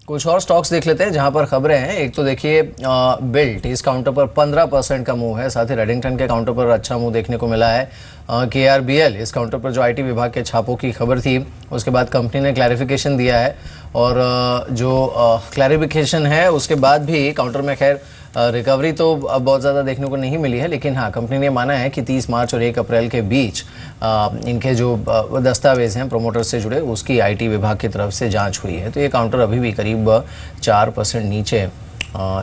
कुछ और स्टॉक्स देख लेते हैं जहां पर खबरें हैं। एक तो देखिए बिल्ट, इस काउंटर पर 15% का मूव है। साथ ही रेडिंगटन के काउंटर पर अच्छा मूव देखने को मिला है। KRBL, इस काउंटर पर जो आईटी विभाग के छापों की खबर थी, उसके बाद कंपनी ने क्लैरिफिकेशन दिया है और जो क्लैरिफिकेशन है उसके बाद भी काउंटर में खैर रिकवरी तो अब बहुत ज़्यादा देखने को नहीं मिली है, लेकिन हाँ, कंपनी ने माना है कि 30 मार्च और 1 अप्रैल के बीच इनके जो दस्तावेज हैं प्रमोटर से जुड़े, उसकी आईटी विभाग की तरफ से जांच हुई है। तो ये काउंटर अभी भी करीब 4% नीचे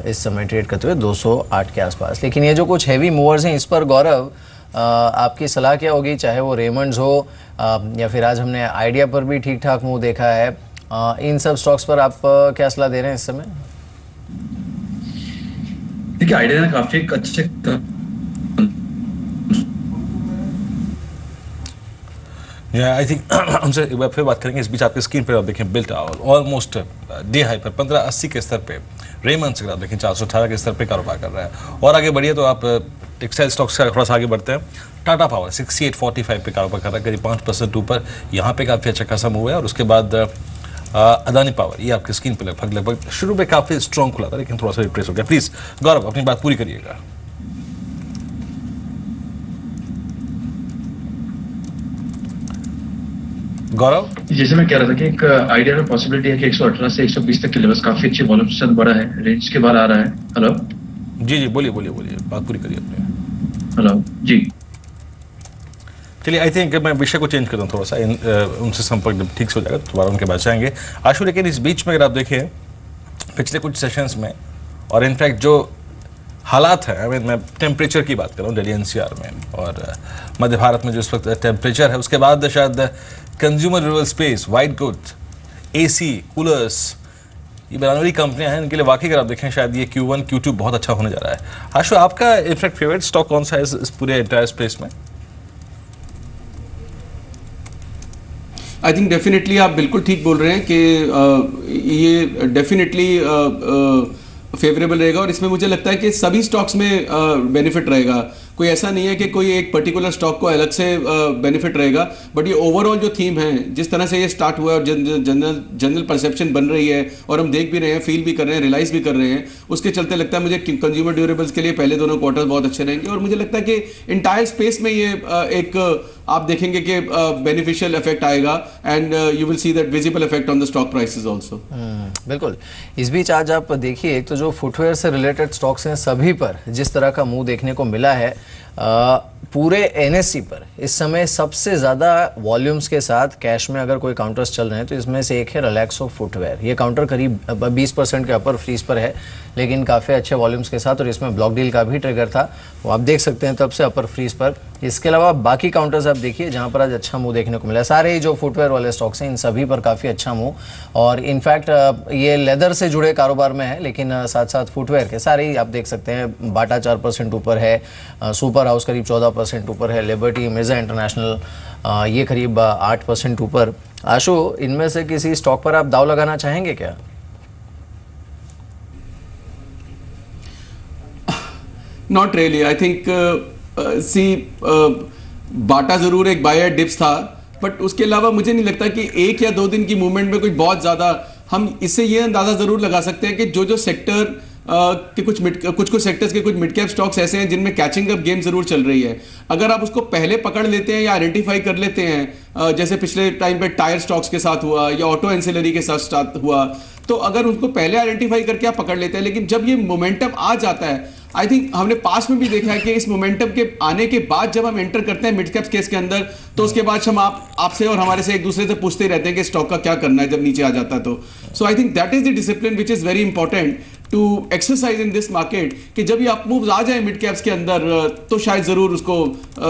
इस समय ट्रेड करते हुए 208 के आसपास। लेकिन ये जो कुछ हैवी मूवर्स हैं, इस पर गौरव आपकी सलाह क्या होगी? चाहे वो रेमंड्स हो या फिर आज हमने आइडिया पर भी ठीक ठाक मूव देखा है, इन सब स्टॉक्स पर आप क्या सलाह दे रहे हैं इस समय? देखिए, आइडिया ने काफी अच्छे आई थिंक हमसे एक बार फिर बात करेंगे। इस बीच आपके स्क्रीन पर आप देखें बिल्ट ऑलमोस्ट डे हाई पर 1580 के स्तर पे, रेमंड्स अगर आप देखें 418 के स्तर पे कारोबार कर रहा है। और आगे बढ़िए तो आप टेक्सटाइल स्टॉक्स का थोड़ा सा आगे बढ़ते हैं। टाटा पावर 6845 पे कारोबार कर रहा है, करीब 5% ऊपर, यहाँ पे काफ़ी अच्छा खासा मूव है। और उसके बाद अदानी पावर, ये आपकी स्क्रीन पे लगभग शुरू में काफ़ी स्ट्रॉन्ग खुला था, लेकिन थोड़ा सा रिट्रेस हो गया। प्लीज़ गौरव अपनी बात पूरी करिएगा। गौरव, जैसे मैं कह रहा था कि एक आइडिया में पॉसिबिलिटी है कि 118 से 120 तक के लेवल्स काफी अच्छे वॉल्यूम के साथ बढ़ा है, रेंज के बाहर आ रहा है। हेलो जी बोलिए, बात पूरी करिए अपने। हेलो जी, चलिए, आई थिंक मैं विषय को चेंज करता हूँ थोड़ा सा, उनसे संपर्क ठीक से हो जाएगा तो दोबारा उनके पास जाएंगे आशु। लेकिन इस बीच में अगर आप देखें पिछले कुछ सेशंस में, और इनफैक्ट जो हालात है, मैं टेम्परेचर की बात कर रहा हूँ दिल्ली NCR में और मध्य भारत में जो इस वक्त टेम्परेचर है, उसके बाद शायद consumer durable space, white goods, AC, coolers, ये बनाने वाली कंपनियां हैं, इनके लिए वाकई अगर आप देखें शायद ये Q1 Q2 बहुत अच्छा होने जा रहा है। आशु, आपका इनफैक्ट फेवरेट स्टॉक कौन सा है इस पूरे एंटायर स्पेस में? आई थिंक डेफिनेटली आप बिल्कुल ठीक बोल रहे हैं कि ये डेफिनेटली फेवरेबल रहेगा और इसमें मुझे लगता है कि सभी स्टॉक्स में बेनिफिट रहेगा। कोई ऐसा नहीं है कि कोई एक पर्टिकुलर स्टॉक को अलग से बेनिफिट रहेगा, बट ये ओवरऑल जो थीम है, जिस तरह से ये स्टार्ट हुआ और जनरल परसेप्शन बन रही है और हम देख भी रहे हैं, फील भी कर रहे हैं, रियलाइज भी कर रहे हैं, उसके चलते लगता है मुझे कंज्यूमर ड्यूरेबल्स के लिए पहले दोनों क्वार्टर बहुत अच्छे रहेंगे। और मुझे लगता है कि इंटायर स्पेस में ये एक आप देखेंगे कि बेनिफिशियल इफेक्ट आएगा and you will see that visible effect on the stock prices also. बिल्कुल। इस बीच आज आप देखिए, एक तो जो फुटवेयर से रिलेटेड स्टॉक्स हैं सभी पर जिस तरह का मूव देखने को मिला है, पूरे NSE पर इस समय सबसे ज़्यादा वॉल्यूम्स के साथ कैश में अगर कोई काउंटर्स चल रहे हैं तो इसमें से एक है रिलैक्सो फुटवेयर। ये काउंटर करीब 20% के अपर फ्रीज पर है, लेकिन काफ़ी अच्छे वॉल्यूम्स के साथ, और इसमें ब्लॉक डील का भी ट्रिगर था, वो आप देख सकते हैं, तब से अपर फ्रीज पर। इसके अलावा बाकी काउंटर्स आप देखिए जहाँ पर आज अच्छा मूव देखने को मिला, सारे ही जो फुटवेयर वाले स्टॉक्स हैं इन सभी पर काफ़ी अच्छा मूव। और इनफैक्ट ये लेदर से जुड़े कारोबार में है, लेकिन साथ साथ फुटवेयर के सारे ही आप देख सकते हैं। बाटा 4% ऊपर है, सुपर हाउस करीब 14% ऊपर है, लिबर्टी, मिर्जा इंटरनेशनल ये करीब 8% ऊपर। आशु, इनमें से किसी स्टॉक पर आप दाव लगाना चाहेंगे क्या? Not really. आई थिंक बाटा जरूर एक बायर डिप्स था, बट उसके अलावा मुझे नहीं लगता कि 1 या 2 दिन की मूवमेंट में कोई बहुत ज्यादा, हम इससे ये अंदाजा जरूर लगा सकते हैं कि जो सेक्टर के कुछ सेक्टर्स के कुछ मिड कैप स्टॉक्स ऐसे हैं जिनमें कैचिंग अप गेम जरूर चल रही है। अगर आप उसको पहले पकड़ लेते हैं या आइडेंटिफाई कर लेते हैं, जैसे पिछले टाइम पे टायर स्टॉक्स के साथ हुआ या ऑटो एंसिलरी के साथ स्टार्ट हुआ, तो अगर उनको पहले आइडेंटिफाई करके आप पकड़ लेते हैं, लेकिन जब ये मोमेंटम आ जाता है, आई थिंक हमने पास्ट में भी देखा है कि इस मोमेंटम के आने के बाद जब हम एंटर करते हैं मिड कैप केस के अंदर, तो उसके बाद हम आपसे और हमारे से एक दूसरे से पूछते ही रहते हैं कि स्टॉक का क्या करना है जब नीचे आ जाता है। तो so I think that is the discipline which is very important to exercise in this market, कि जब ये अप मूव्स आ जाए मिड कैप्स के अंदर तो शायद जरूर उसको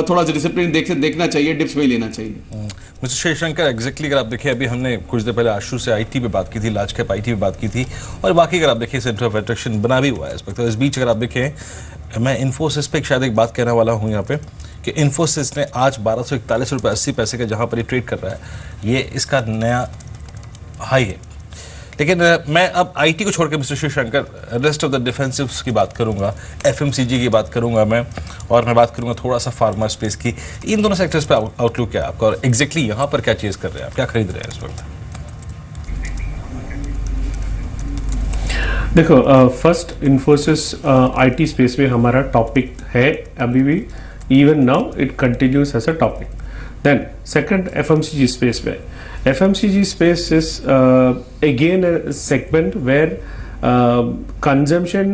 थोड़ा सा डिसिप्लिन देखना चाहिए, डिप्स में ही लेना चाहिए। मिस्टर शिवशंकर, एग्जैक्टली अगर आप देखिए, अभी हमने कुछ देर पहले आशु से IT पे बात की थी, लार्ज कैप IT पे बात की थी, और बाकी अगर आप देखिए सेंटर ऑफ अट्रैक्शन बना भी हुआ है इस वक्त। तो इस बीच अगर आप देखें, मैं इन्फोसिस पे शायद एक बात कहने वाला हूँ यहाँ पे, कि इन्फोसिस ने आज 1241 रुपये 80 पैसे का जहाँ पर ये ट्रेड कर रहा है, ये इसका नया हाई है। लेकिन मैं अब IT को छोड़ के mister Shivshankar rest of the defensives की बात करूंगा, FMCG की बात करूंगा मैं, और मैं बात करूंगा थोड़ा सा फार्मा स्पेस की। इन दोनों सेक्टर्स पे आउटलुक क्या है आपका, और एग्जैक्टली यहाँ पर क्या चीज़ कर रहे हैं आप, क्या खरीद रहे हैं इस वक्त? देखो फर्स्ट इन्फोसिस आईटी स्पेस में हमारा टॉपिक है अभी भी, even now it continues as a topic. Then second FMCG space में, FMCG space is again a segment where consumption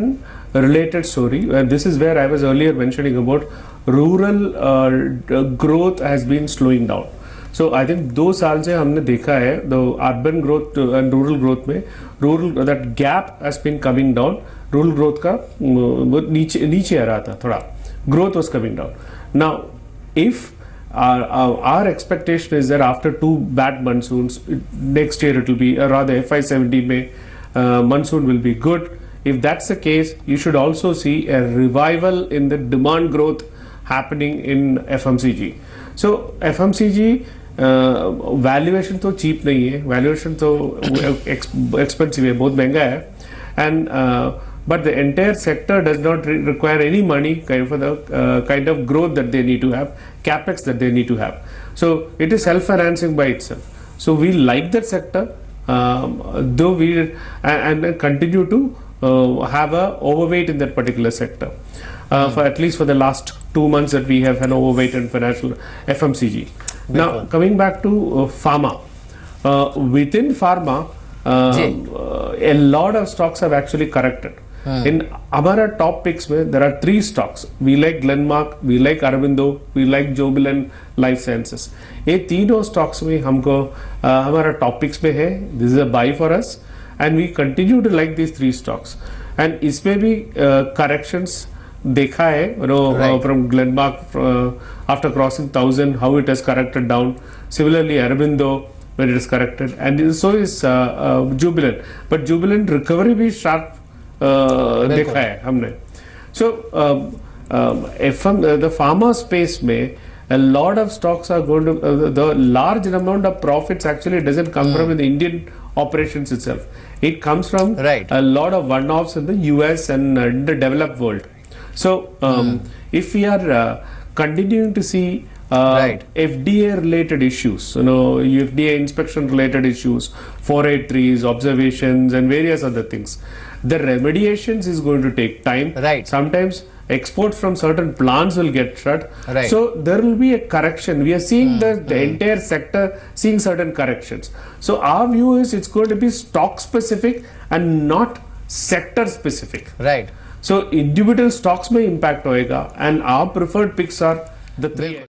related story, and this is where I was earlier mentioning about rural growth has been slowing down. So I think 2 साल से हमने देखा है the urban growth and rural growth में rural that gap has been coming down. rural growth का वो नीचे आ रहा था थोड़ा, growth was coming down. Now if our expectation is that after 2 bad monsoons, next year it will be rather FY17 में monsoon will be good. If that's the case, you should also see a revival in the demand growth happening in FMCG. So FMCG valuation तो cheap नहीं है, valuation तो expensive है, बहुत महंगा है, and but the entire sector does not require any money for the kind of growth that they need to have, capex that they need to have. So it is self-financing by itself. So we like that sector, though we and continue to have a overweight in that particular sector. For at least for the last 2 months that we have an overweight in financial FMCG. Now coming back to pharma, within pharma, a lot of stocks have actually corrected. In हमारा top picks में there are 3 stocks. We like Glenmark, we like Aurobindo, we like Jubilant Life Sciences. ये तीनों stocks में हमको हमारा top picks में है. This is a buy for us, and we continue to like these 3 stocks. And इसमें भी corrections देखा है, from Glenmark after crossing 1,000, how it has corrected down. Similarly, Aurobindo when it is corrected, and so is Jubilant. But Jubilant recovery भी sharp देखा है हमने. So the pharma space में a lot of stocks are going to the large amount of profits actually doesn't come from the Indian operations itself. It comes from a lot of one-offs in the US and in the developed world. So if we are continuing to see FDA related issues, FDA inspection related issues, 483s, observations and various other things, the remediations is going to take time. Sometimes exports from certain plants will get shut. So there will be a correction. We are seeing the entire sector seeing certain corrections. So our view is it's going to be stock specific and not sector specific. So individual stocks may impact होएगा, and our preferred picks are the 3.